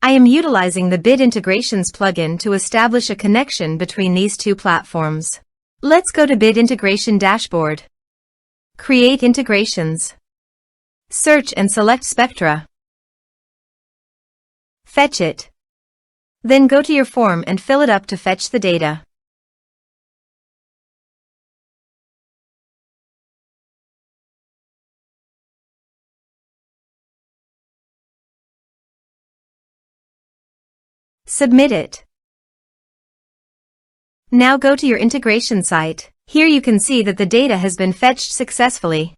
I am utilizing the Bit Integrations plugin to establish a connection between these two platforms. Let's go to Bit Integration Dashboard. Create integrations. Search and select Spectra. Fetch it. Then go to your form and fill it up to fetch the data. Submit it. Now go to your integration site. Here you can see that the data has been fetched successfully.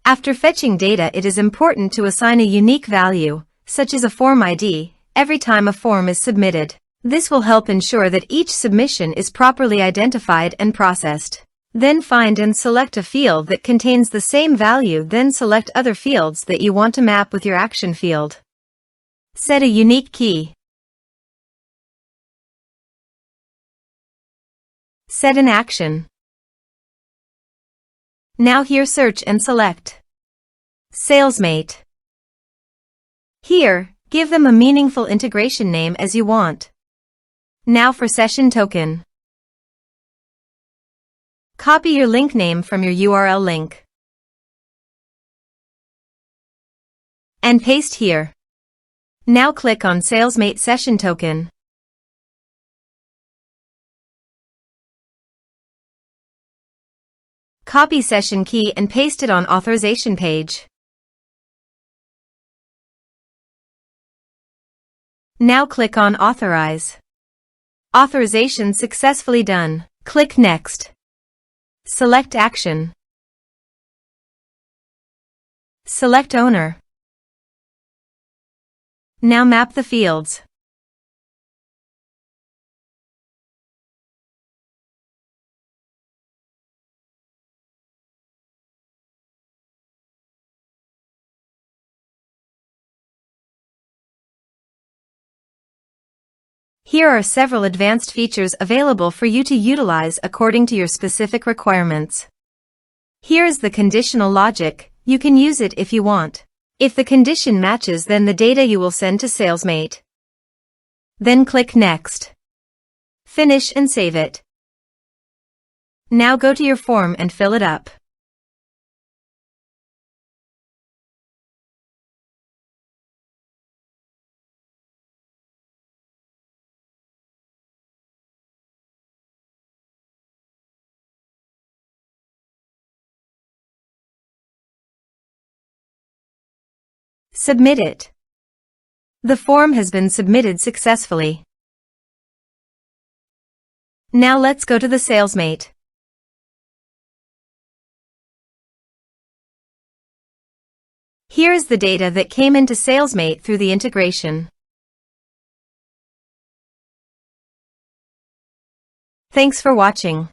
After fetching data, it is important to assign a unique value, such as a form ID, every time a form is submitted. This will help ensure that each submission is properly identified and processed. Then find and select a field that contains the same value, then select other fields that you want to map with your action field. Set a unique key. Set an action. Now here search and select Salesmate. Here, give them a meaningful integration name as you want. Now for session token. Copy your link name from your URL link and paste here. Now click on Salesmate session token. Copy session key and paste it on authorization page. Now click on Authorize. Authorization successfully done. Click Next. Select Action. Select Owner. Now map the fields. Here are several advanced features available for you to utilize according to your specific requirements. Here is the conditional logic. You can use it if you want. If the condition matches, then the data you will send to Salesmate. Then click Next. Finish and save it. Now go to your form and fill it up. Submit it. The form has been submitted successfully. Now let's go to the Salesmate. Here is the data that came into Salesmate through the integration. Thanks for watching.